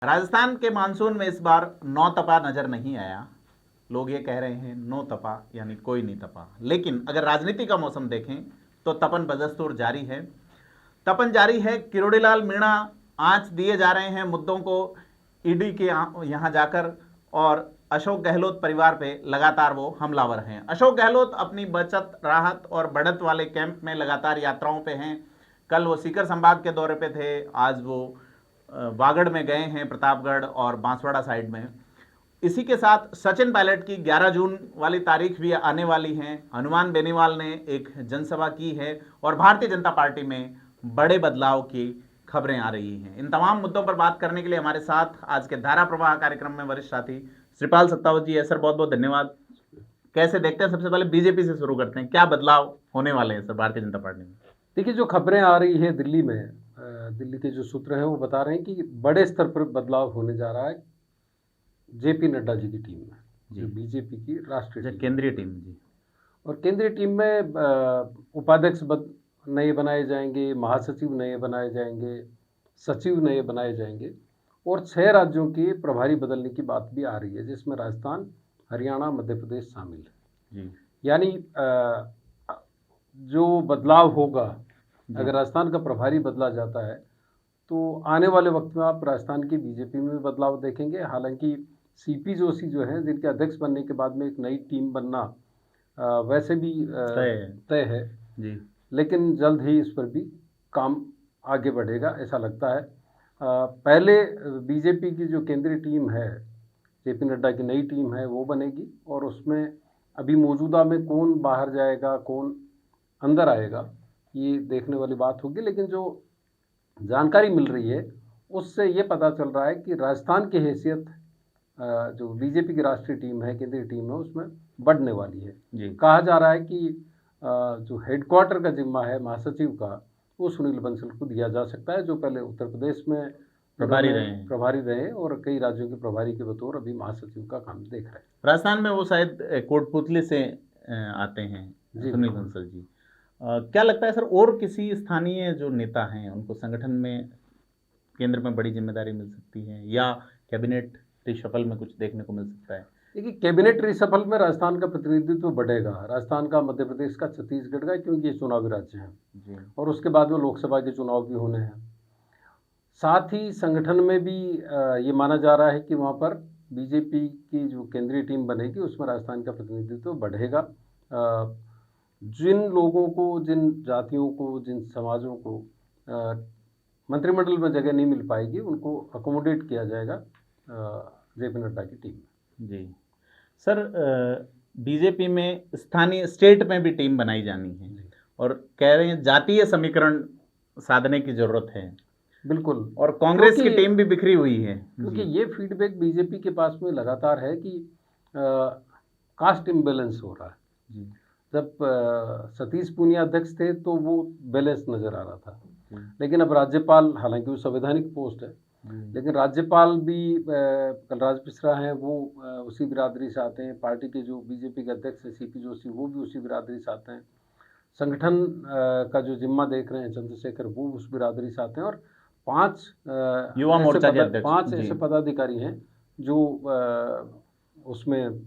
राजस्थान के मानसून में इस बार नौ तपा नजर नहीं आया। लोग ये कह रहे हैं नो तपा यानी कोई नहीं तपा, लेकिन अगर राजनीति का मौसम देखें तो तपन बदस्तूर जारी है। तपन जारी है। किरोड़ीलाल मीणा आंच दिए जा रहे हैं मुद्दों को ईडी के यहां जाकर, और अशोक गहलोत परिवार पे लगातार वो हमलावर हैं। अशोक गहलोत अपनी बचत, राहत और बढ़त वाले कैंप में लगातार यात्राओं पे हैं। कल वो सीकर संभाग के दौरे पे थे, आज वो वागड़ में गए हैं, प्रतापगढ़ और बांसवाड़ा साइड में। इसी के साथ सचिन पायलट की 11 जून वाली तारीख भी आने वाली है। हनुमान बेनीवाल ने एक जनसभा की है और भारतीय जनता पार्टी में बड़े बदलाव की खबरें आ रही हैं। इन तमाम मुद्दों पर बात करने के लिए हमारे साथ आज के धारा प्रवाह कार्यक्रम में वरिष्ठ साथी श्रीपाल सत्तावत जी है। सर, बहुत बहुत धन्यवाद। कैसे देखते हैं, सबसे पहले बीजेपी से शुरू करते हैं, क्या बदलाव होने वाले हैं सर भारतीय जनता पार्टी में? देखिए, जो खबरें आ रही है दिल्ली में, दिल्ली के जो सूत्र हैं वो बता रहे हैं कि बड़े स्तर पर बदलाव होने जा रहा है जेपी नड्डा जी की टीम में, जो बीजेपी की राष्ट्रीय केंद्रीय टीम जी। और केंद्रीय टीम में उपाध्यक्ष नए बनाए जाएंगे, महासचिव नए बनाए जाएंगे, सचिव नए बनाए जाएंगे और 6 राज्यों के प्रभारी बदलने की बात भी आ रही है, जिसमें राजस्थान, हरियाणा, मध्य प्रदेश शामिल है। यानी जो बदलाव होगा, अगर राजस्थान का प्रभारी बदला जाता है तो आने वाले वक्त में आप राजस्थान की बीजेपी में भी बदलाव देखेंगे। हालांकि सीपी जोशी जो हैं, जिनके अध्यक्ष बनने के बाद में एक नई टीम बनना वैसे भी तय है जी, लेकिन जल्द ही इस पर भी काम आगे बढ़ेगा ऐसा लगता है। पहले बीजेपी की जो केंद्रीय टीम है, जेपी नड्डा की नई टीम है, वो बनेगी और उसमें अभी मौजूदा में कौन बाहर जाएगा, कौन अंदर आएगा, ये देखने वाली बात होगी। लेकिन जो जानकारी मिल रही है उससे ये पता चल रहा है कि राजस्थान की हैसियत जो बीजेपी की राष्ट्रीय टीम है, केंद्रीय टीम है, उसमें बढ़ने वाली है जी। कहा जा रहा है कि जो हेडक्वार्टर का जिम्मा है महासचिव का, वो सुनील बंसल को दिया जा सकता है, जो पहले उत्तर प्रदेश में प्रभारी रहे और कई राज्यों के प्रभारी के बतौर अभी महासचिव का काम देख रहे हैं। राजस्थान में वो शायद कोटपुतली से आते हैं सुनील बंसल जी। क्या लगता है सर, और किसी स्थानीय जो नेता हैं उनको संगठन में, केंद्र में बड़ी जिम्मेदारी मिल सकती है या कैबिनेट रिशफल में कुछ देखने को मिल सकता है? देखिए, कैबिनेट रिशफल में राजस्थान का प्रतिनिधित्व बढ़ेगा, राजस्थान का, मध्य प्रदेश का, छत्तीसगढ़ का, क्योंकि ये चुनावी राज्य हैं जी। और उसके बाद में लोकसभा के चुनाव भी होने हैं। साथ ही संगठन में भी ये माना जा रहा है कि वहाँ पर बीजेपी की जो केंद्रीय टीम बनेगी उसमें राजस्थान का प्रतिनिधित्व बढ़ेगा। जिन लोगों को, जिन जातियों को, जिन समाजों को मंत्रिमंडल में जगह नहीं मिल पाएगी, उनको अकोमोडेट किया जाएगा जेपी नड्डा की टीम में जी। सर, बीजेपी में स्थानीय, स्टेट में भी टीम बनाई जानी है और कह रहे हैं जातीय समीकरण साधने की जरूरत है। बिल्कुल। और कांग्रेस की टीम भी बिखरी हुई है, क्योंकि ये फीडबैक बीजेपी के पास में लगातार है कि कास्ट इम्बैलेंस हो रहा है जी। जब सतीश पूनिया अध्यक्ष थे तो वो बैलेंस नजर आ रहा था, लेकिन अब राज्यपाल, हालांकि वो संवैधानिक पोस्ट है, लेकिन राज्यपाल भी कलराज मिश्रा हैं, वो उसी बिरादरी से आते हैं। पार्टी के जो बीजेपी के अध्यक्ष हैं सीपी जोशी, वो भी उसी बिरादरी से आते हैं। संगठन का जो जिम्मा देख रहे हैं चंद्रशेखर, वो उस बिरादरी से आते हैं। और 5 युवा मोर्चा के अध्यक्ष, 5 ऐसे पदाधिकारी हैं जो उसमें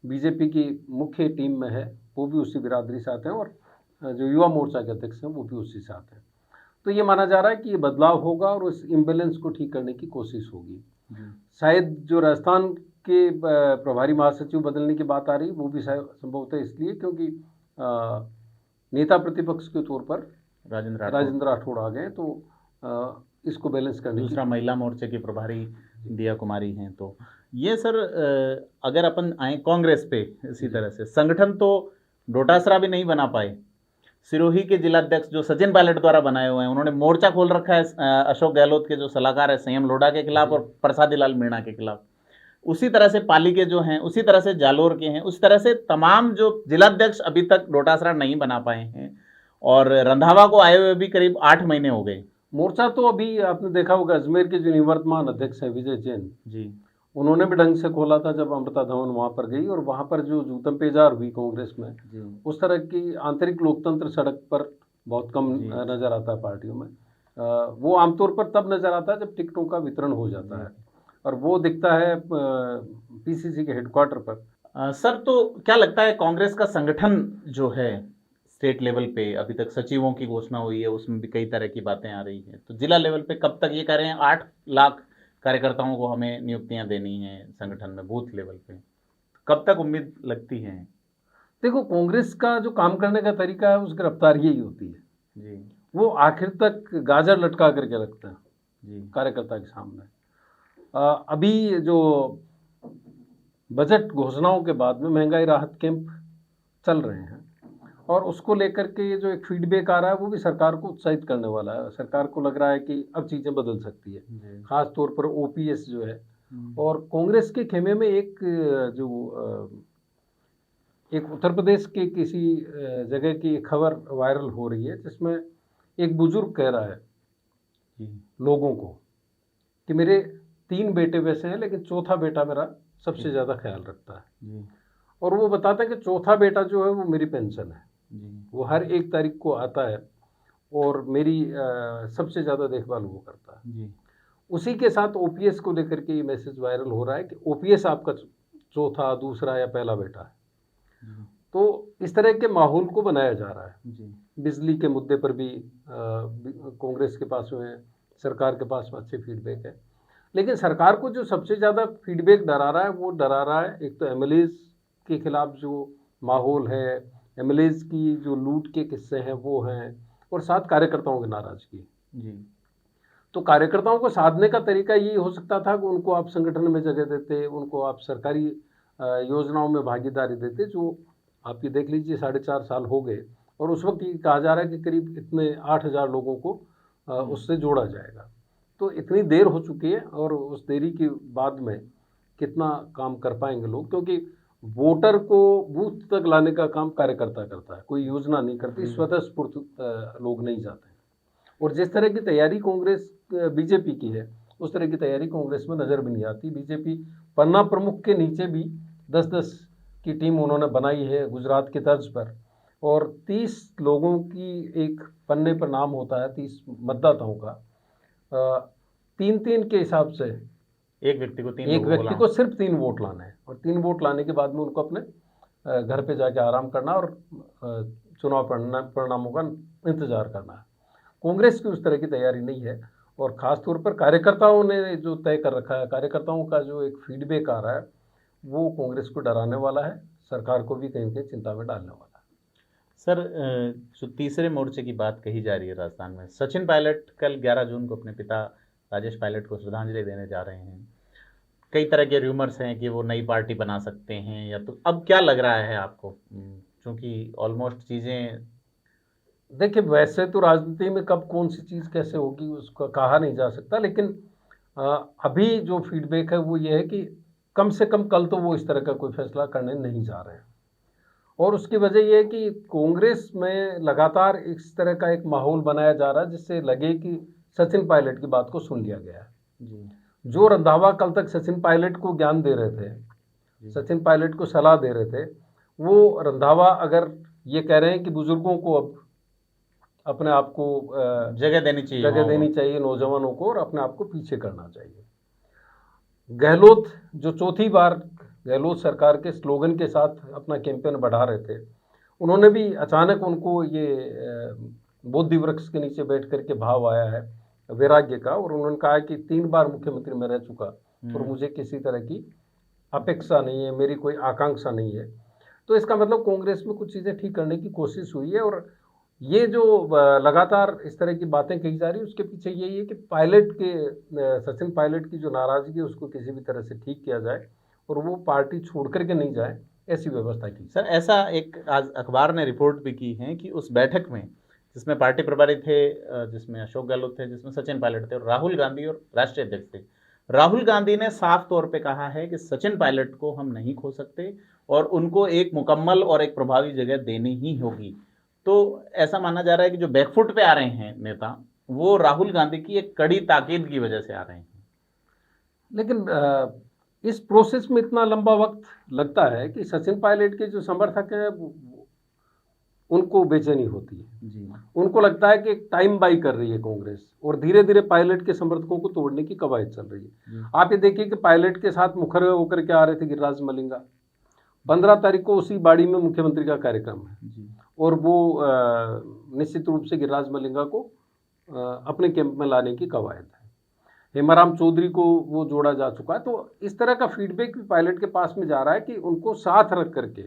बीजेपी की मुख्य टीम में है, वो भी उसी बिरादरी से आते हैं। और जो युवा मोर्चा के अध्यक्ष हैं वो भी उसी से आते हैं। तो ये माना जा रहा है कि ये बदलाव होगा और उस इम्बैलेंस को ठीक करने की कोशिश होगी। शायद जो राजस्थान के प्रभारी महासचिव बदलने की बात आ रही, वो भी संभवतः इसलिए क्योंकि नेता प्रतिपक्ष के तौर पर राजेंद्र राठौड़ आ गए, तो इसको बैलेंस करने। दूसरा महिला मोर्चे की प्रभारी दिया कुमारी हैं। तो ये सर, अगर अपन आए कांग्रेस पे, इसी तरह से संगठन तो डोटासरा भी नहीं बना पाए। सिरोही के जिलाध्यक्ष जो सचिन पायलट द्वारा बनाए हुए हैं, उन्होंने मोर्चा खोल रखा है अशोक गहलोत के जो सलाहकार है संयम लोढ़ा के खिलाफ और प्रसादी लाल मीणा के खिलाफ। उसी तरह से पाली के जो हैं, उसी तरह से जालोर के हैं, उसी तरह से तमाम जो जिलाध्यक्ष अभी तक डोटासरा नहीं बना पाए हैं। और रंधावा को आए हुए भी करीब 8 महीने हो गए। मोर्चा तो अभी आपने देखा होगा, अजमेर के जो निवर्तमान अध्यक्ष हैं विजय जैन जी, उन्होंने भी ढंग से खोला था जब अमृता धवन वहाँ पर गई, और वहाँ पर जो जूतम पेजार हुई कांग्रेस में, उस तरह की आंतरिक लोकतंत्र सड़क पर बहुत कम नजर आता है पार्टियों में। वो आमतौर पर तब नजर आता है जब टिकटों का वितरण हो जाता है। और वो दिखता है पीसीसी के हेडक्वार्टर पर। सर, तो क्या लगता है कांग्रेस का संगठन जो है स्टेट लेवल पे, अभी तक सचिवों की घोषणा हुई है, उसमें भी कई तरह की बातें आ रही हैं, तो जिला लेवल पे कब तक ये कह रहे हैं 8 लाख कार्यकर्ताओं को हमें नियुक्तियां देनी है संगठन में, बूथ लेवल पे, कब तक उम्मीद लगती है? देखो, कांग्रेस का जो काम करने का तरीका है उसकी रफ्तार यही होती है, जी वो आखिर तक गाजर लटका करके रखते हैं जी कार्यकर्ता के सामने। अभी जो बजट घोषणाओं के बाद में महंगाई राहत कैंप चल रहे हैं, और उसको लेकर के ये जो एक फीडबैक आ रहा है वो भी सरकार को उत्साहित करने वाला है। सरकार को लग रहा है कि अब चीज़ें बदल सकती है, जी खास तौर पर ओपीएस जो है। और कांग्रेस के खेमे में एक एक उत्तर प्रदेश के किसी जगह की खबर वायरल हो रही है, जिसमें एक बुजुर्ग कह रहा है जी लोगों को कि मेरे 3 बेटे वैसे हैं, लेकिन चौथा बेटा मेरा सबसे ज़्यादा ख्याल रखता है। जी और वो बताता है कि चौथा बेटा जो है वो मेरी पेंशन है, जी वो हर 1 तारीख को आता है और मेरी सबसे ज़्यादा देखभाल वो करता है। जी उसी के साथ ओपीएस को लेकर के ये मैसेज वायरल हो रहा है कि ओपीएस आपका चौथा, दूसरा या पहला बेटा है। जी तो इस तरह के माहौल को बनाया जा रहा है। जी बिजली के मुद्दे पर भी कांग्रेस के पास में, सरकार के पास में अच्छे फीडबैक है। लेकिन सरकार को जो सबसे ज़्यादा फीडबैक डरा रहा है, वो डरा रहा है एक तो एमएलएज के खिलाफ जो माहौल है, एमएलएज की जो लूट के किस्से हैं वो हैं, और साथ कार्यकर्ताओं की नाराज़गी। जी तो कार्यकर्ताओं को साधने का तरीका ये हो सकता था कि उनको आप संगठन में जगह देते, उनको आप सरकारी योजनाओं में भागीदारी देते, जो आप ये देख लीजिए 4.5 साल हो गए, और उस वक्त ये कहा जा रहा है कि करीब इतने 8,000 लोगों को उससे जोड़ा जाएगा। तो इतनी देर हो चुकी है, और उस देरी के बाद में कितना काम कर पाएंगे लोग, क्योंकि वोटर को बूथ तक लाने का काम कार्यकर्ता करता है, कोई योजना नहीं करती, स्वतःस्फूर्त लोग नहीं जाते हैं। और जिस तरह की तैयारी कांग्रेस बीजेपी की है, उस तरह की तैयारी कांग्रेस में नज़र भी नहीं आती। बीजेपी पन्ना प्रमुख के नीचे भी 10-10 की टीम उन्होंने बनाई है गुजरात की तर्ज पर, और 30 लोगों की एक पन्ने पर नाम होता है, 30 मतदाताओं का। 3-3 के हिसाब से एक व्यक्ति को 3 एक लोगों को व्यक्ति को सिर्फ 3 वोट लाना है, और 3 वोट लाने के बाद में उनको अपने घर पे जाके आराम करना और चुनाव परिणामों का इंतजार करना है। कांग्रेस की उस तरह की तैयारी नहीं है, और ख़ास तौर पर कार्यकर्ताओं ने जो तय कर रखा है, कार्यकर्ताओं का जो एक फीडबैक आ रहा है, वो कांग्रेस को डराने वाला है, सरकार को भी कहीं न कहीं चिंता में डालने वाला है। सर, जो तीसरे मोर्चे की बात कही जा रही है राजस्थान में, सचिन पायलट कल 11 जून को अपने पिता राजेश पायलट को श्रद्धांजलि देने जा रहे हैं। कई तरह के र्यूमर्स हैं कि वो नई पार्टी बना सकते हैं, या तो अब क्या लग रहा है आपको, क्योंकि ऑलमोस्ट चीज़ें। देखिए, वैसे तो राजनीति में कब कौन सी चीज़ कैसे होगी उसका कहा नहीं जा सकता, लेकिन अभी जो फीडबैक है वो ये है कि कम से कम कल तो वो इस तरह का कोई फैसला करने नहीं जा रहे हैं। और उसकी वजह ये है कि कांग्रेस में लगातार इस तरह का एक माहौल बनाया जा रहा है, जिससे लगे कि सचिन पायलट की बात को सुन लिया गया है। जी जो रंधावा कल तक सचिन पायलट को ज्ञान दे रहे थे, जी सचिन पायलट को सलाह दे रहे थे, वो रंधावा अगर ये कह रहे हैं कि बुजुर्गों को अब अपने आप को जगह देनी चाहिए, जगह देनी चाहिए नौजवानों को, और अपने आप को पीछे करना चाहिए। गहलोत जो चौथी बार गहलोत सरकार के स्लोगन के साथ अपना कैंपेन बढ़ा रहे थे, उन्होंने भी अचानक उनको ये बोधि वृक्ष के नीचे बैठ करके भाव आया है वैराग्य का, और उन्होंने कहा कि 3 बार मुख्यमंत्री में रह चुका और मुझे किसी तरह की अपेक्षा नहीं है, मेरी कोई आकांक्षा नहीं है। तो इसका मतलब कांग्रेस में कुछ चीज़ें ठीक करने की कोशिश हुई है, और ये जो लगातार इस तरह की बातें कही जा रही है, उसके पीछे यही है कि पायलट के सचिन पायलट की जो नाराज़गी है उसको किसी भी तरह से ठीक किया जाए, और वो पार्टी छोड़ करके नहीं जाए, ऐसी व्यवस्था की। सर, ऐसा एक आज अखबार ने रिपोर्ट भी की है कि उस बैठक में, जिसमें पार्टी प्रभारी थे, जिसमें अशोक गहलोत थे, जिसमें सचिन पायलट थे, और राहुल गांधी और राष्ट्रीय अध्यक्ष थे, राहुल गांधी ने साफ तौर पे कहा है कि सचिन पायलट को हम नहीं खो सकते और उनको एक मुकम्मल और एक प्रभावी जगह देनी ही होगी। तो ऐसा माना जा रहा है कि जो बैकफुट पे आ रहे हैं नेता, वो राहुल गांधी की एक कड़ी ताकीद की वजह से आ रहे हैं। लेकिन इस प्रोसेस में इतना लंबा वक्त लगता है कि सचिन पायलट के जो समर्थक हैं उनको बेचैनी होती है। जी उनको लगता है कि टाइम बाई कर रही है कांग्रेस और धीरे धीरे पायलट के समर्थकों को तोड़ने की कवायद चल रही है। आप ये देखिए कि पायलट के साथ मुखर होकर के आ रहे थे गिरिराज मलिंगा। 15 तारीख को उसी बाड़ी में मुख्यमंत्री का कार्यक्रम है जी और वो निश्चित रूप से गिरिराज मलिंगा को अपने कैंप में लाने की कवायद है। हेमाराम चौधरी को वो जोड़ा जा चुका है। तो इस तरह का फीडबैक भी पायलट के पास में जा रहा है कि उनको साथ रख करके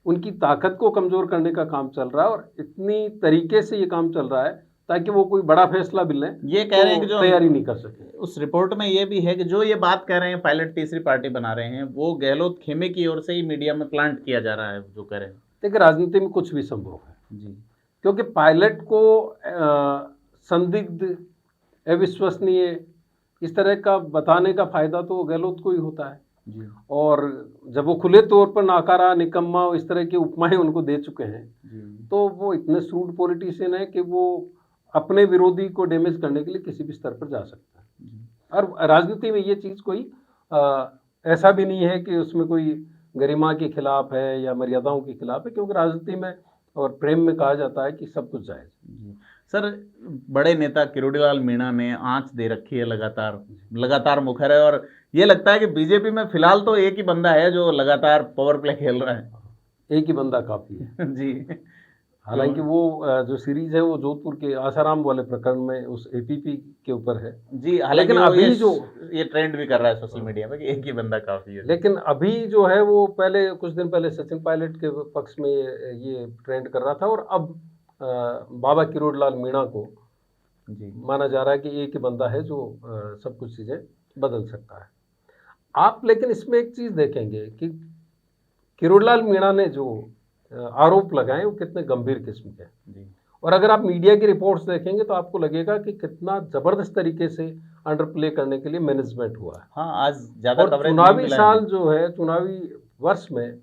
उनकी ताकत को कमज़ोर करने का काम चल रहा है और इतनी तरीके से ये काम चल रहा है ताकि वो कोई बड़ा फैसला भी लें ये कह रहे हैं कि जो तैयारी नहीं कर सके। उस रिपोर्ट में ये भी है कि जो ये बात कह रहे हैं पायलट तीसरी पार्टी बना रहे हैं, वो गहलोत खेमे की ओर से ही मीडिया में प्लांट किया जा रहा है जो कह रहे हैं। देखिए राजनीति में कुछ भी संभव है जी क्योंकि पायलट को संदिग्ध, अविश्वसनीय इस तरह का बताने का फायदा तो गहलोत को ही होता है। जी और जब वो खुले तौर पर नाकारा, निकम्मा इस तरह की उपमाएं उनको दे चुके हैं जी तो वो इतने श्रूड पॉलिटिशियन है कि वो अपने विरोधी को डैमेज करने के लिए किसी भी स्तर पर जा सकता है। और राजनीति में ये चीज़ कोई ऐसा भी नहीं है कि उसमें कोई गरिमा के खिलाफ है या मर्यादाओं के खिलाफ है, क्योंकि राजनीति में और प्रेम में कहा जाता है कि सब कुछ जायज़। जी सर, बड़े नेता किरोड़ीलाल मीणा ने आंच दे रखी है, लगातार मुखर है और ये लगता है कि बीजेपी में फिलहाल तो एक ही बंदा है जो लगातार पावर प्ले खेल रहा है। एक ही बंदा काफ़ी है जी। हालांकि वो जो सीरीज है वो जोधपुर के आसाराम वाले प्रकरण में उस एपीपी के ऊपर है। जी, हालांकि लेकिन अभी जो ये ट्रेंड भी कर रहा है सोशल मीडिया में कि एक ही बंदा काफी है। लेकिन अभी जो है वो पहले कुछ दिन पहले सचिन पायलट के पक्ष में ये ट्रेंड कर रहा था और अब बाबा किरोड़ीलाल मीणा को जी माना जा रहा है कि एक ही बंदा है जो सब कुछ चीज़ें बदल सकता है। आप लेकिन इसमें एक चीज़ देखेंगे कि किरोड़ीलाल मीणा ने जो आरोप लगाए वो कितने गंभीर किस्म के हैं। जी और अगर आप मीडिया की रिपोर्ट्स देखेंगे तो आपको लगेगा कि कितना ज़बरदस्त तरीके से अंडर प्ले करने के लिए मैनेजमेंट हुआ है। हाँ, आज ज़्यादा और कवरेज चुनावी साल जो है, चुनावी वर्ष में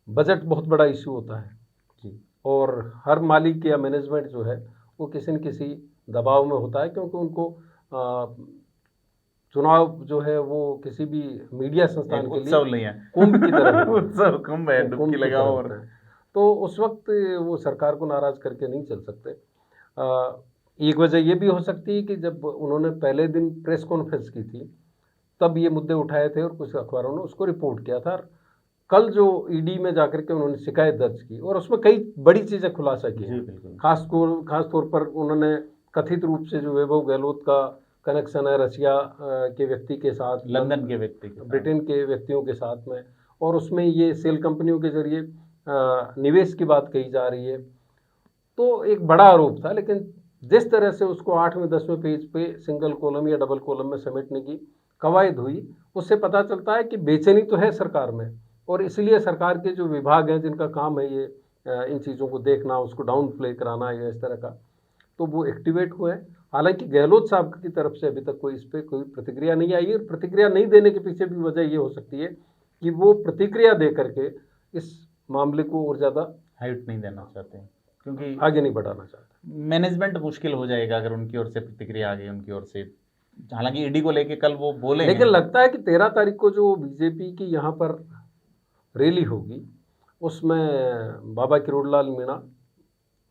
बजट बहुत बड़ा इशू होता है जी और हर मालिक या मैनेजमेंट जो है वो किसी न किसी दबाव में होता है, क्योंकि उनको चुनाव जो है वो किसी भी मीडिया संस्थान के उत्सव लिए नहीं है, कुंभ की तरह है। उत्सव कुंभ है, कुंभ डुबकी की तरह लगाओ होता और है। तो उस वक्त वो सरकार को नाराज करके नहीं चल सकते। एक वजह ये भी हो सकती है कि जब उन्होंने पहले दिन प्रेस कॉन्फ्रेंस की थी तब ये मुद्दे उठाए थे और कुछ अखबारों ने उसको रिपोर्ट किया था। कल जो ईडी में जाकर के उन्होंने शिकायत दर्ज की और उसमें कई बड़ी चीज़ें खुलासा की जी हैं। बिल्कुल। खास तौर पर उन्होंने कथित रूप से जो वैभव गहलोत का कनेक्शन है रशिया के व्यक्ति के साथ, लंदन के व्यक्ति के साथ, ब्रिटेन के व्यक्तियों के साथ में, और उसमें ये सेल कंपनियों के जरिए निवेश की बात कही जा रही है। तो एक बड़ा आरोप था, लेकिन जिस तरह से उसको 8वें 10वें पेज पे सिंगल कॉलम या डबल कॉलम में समेटने की कवायद हुई, उससे पता चलता है कि बेचैनी तो है सरकार में और इसलिए सरकार के जो विभाग हैं जिनका काम है ये इन चीज़ों को देखना, उसको डाउन प्ले कराना या इस तरह का, तो वो एक्टिवेट हुए हैं। हालांकि गहलोत साहब की तरफ से अभी तक कोई इस पर कोई प्रतिक्रिया नहीं आई है। प्रतिक्रिया नहीं देने के पीछे भी वजह ये हो सकती है कि वो प्रतिक्रिया दे करके इस मामले को और ज़्यादा हाइट नहीं देना चाहते हैं, क्योंकि आगे नहीं बढ़ाना चाहते। मैनेजमेंट मुश्किल हो जाएगा अगर उनकी ओर से प्रतिक्रिया आ गई उनकी ओर से। हालांकि ईडी को लेके कल वो बोले लेकिन लगता है कि 13 तारीख को जो बीजेपी की यहाँ पर रैली होगी उसमें बाबा किरोड़ीलाल मीणा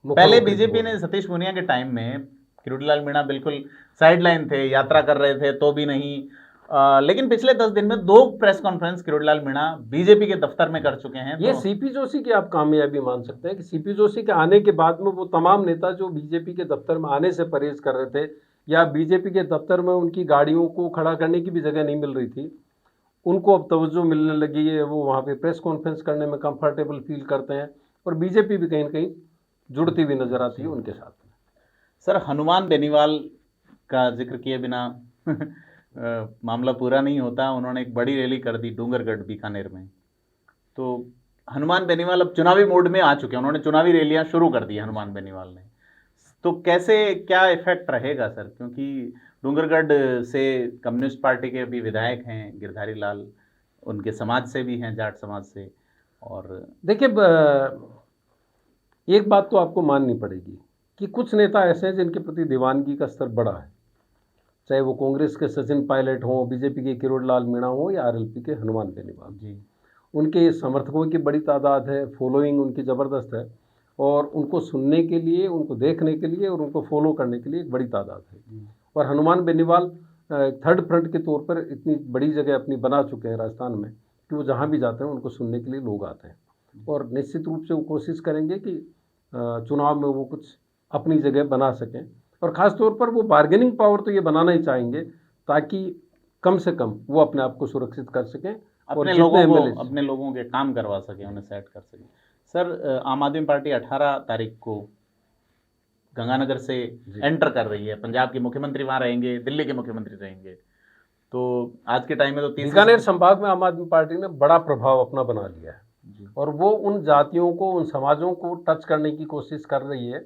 पहले बीजेपी ने सतीश पूनिया के टाइम में किरोड़ीलाल मीणा बिल्कुल साइडलाइन थे, यात्रा कर रहे थे तो भी नहीं, लेकिन पिछले 10 दिन में 2 press conference Kirodilal Meena BJP के दफ्तर में कर चुके हैं। ये सीपी जोशी की आप कामयाबी मान सकते हैं कि सीपी जोशी के आने के बाद में वो तमाम नेता जो बीजेपी के दफ्तर में आने से परहेज कर रहे थे या बीजेपी के दफ्तर में उनकी गाड़ियों को खड़ा करने की भी जगह नहीं मिल रही थी, उनको अब तवज्जो मिलने लगी है। वो वहाँ पे प्रेस कॉन्फ्रेंस करने में कंफर्टेबल फील करते हैं और बीजेपी भी कहीं ना कहीं जुड़ती हुई नजर आती है उनके साथ में। सर, हनुमान बेनीवाल का जिक्र किए बिना मामला पूरा नहीं होता। उन्होंने एक बड़ी रैली कर दी डूंगरगढ़ बीकानेर में। तो हनुमान बेनीवाल अब चुनावी मोड में आ चुके हैं, उन्होंने चुनावी रैलियां शुरू कर दी हनुमान बेनीवाल ने। तो कैसे क्या इफेक्ट रहेगा सर, क्योंकि डूंगरगढ़ से कम्युनिस्ट पार्टी के भी विधायक हैं गिरधारी लाल, उनके समाज से भी हैं, जाट समाज से। और देखिए एक बात तो आपको माननी पड़ेगी कि कुछ नेता ऐसे हैं जिनके प्रति दीवानगी का स्तर बड़ा है, चाहे वो कांग्रेस के सचिन पायलट हों, बीजेपी के किरोड़ीलाल मीणा हों या आरएलपी के हनुमान बेनीवाल जी। उनके समर्थकों की बड़ी तादाद है, फॉलोइंग उनकी ज़बरदस्त है और उनको सुनने के लिए, उनको देखने के लिए और उनको फॉलो करने के लिए एक बड़ी तादाद है। और हनुमान बेनीवाल थर्ड फ्रंट के तौर पर इतनी बड़ी जगह अपनी बना चुके हैं राजस्थान में कि वो जहाँ भी जाते हैं उनको सुनने के लिए लोग आते हैं। और निश्चित रूप से वो कोशिश करेंगे कि चुनाव में वो कुछ अपनी जगह बना सकें, और ख़ास तौर पर वो बार्गेनिंग पावर तो ये बनाना ही चाहेंगे ताकि कम से कम वो अपने आप को सुरक्षित कर सकें और अपने लोगों के काम करवा सकें, उन्हें सेट कर सकें। सर, आम आदमी पार्टी 18 तारीख को गंगानगर से एंटर कर रही है। पंजाब के मुख्यमंत्री वहाँ रहेंगे, दिल्ली के मुख्यमंत्री रहेंगे। तो आज के टाइम में तो बीकानेर संभाग में आम आदमी पार्टी ने बड़ा प्रभाव अपना बना लिया है और वो उन जातियों को, उन समाजों को टच करने की कोशिश कर रही है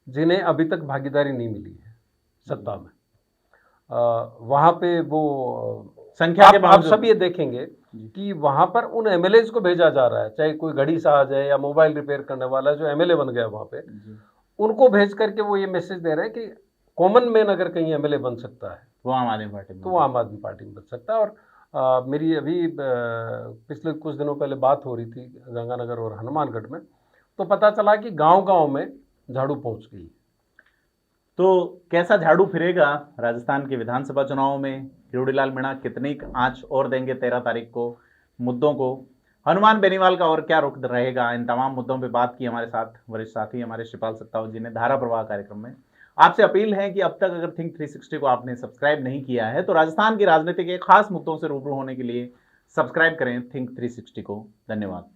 जिन्हें अभी तक भागीदारी नहीं मिली है सत्ता में। वहाँ पे वो संख्या आप सब ये देखेंगे कि वहाँ पर उन एमएलए को भेजा जा रहा है, चाहे कोई घड़ी साज है या मोबाइल रिपेयर करने वाला जो एमएलए बन गया वहाँ पे, उनको भेज करके वो ये मैसेज दे रहे हैं कि कॉमन मैन अगर कहीं एमएलए बन सकता है वो आम आदमी पार्टी में, तो वो आम आदमी पार्टी में बन सकता है। और मेरी अभी पिछले कुछ दिनों पहले बात हो रही थी गंगानगर और हनुमानगढ़ में, तो पता चला कि गांव-गांव में झाड़ू पहुंच गई। तो कैसा झाड़ू फिरेगा राजस्थान के विधानसभा चुनाव में? किरोड़ीलाल मीणा कितनी आंच और देंगे 13 तारीख को मुद्दों को? हनुमान बेनीवाल का और क्या रुख रहेगा? इन तमाम मुद्दों पे बात की हमारे साथ वरिष्ठ साथी हमारे शिवपाल सत्तावन जी ने धारा प्रवाह कार्यक्रम में। आपसे अपील है कि अब तक अगर थिंक 360 को आपने सब्सक्राइब नहीं किया है तो राजस्थान की राजनीति के खास मुद्दों से रूबरू होने के लिए सब्सक्राइब करें थिंक 360 को। धन्यवाद।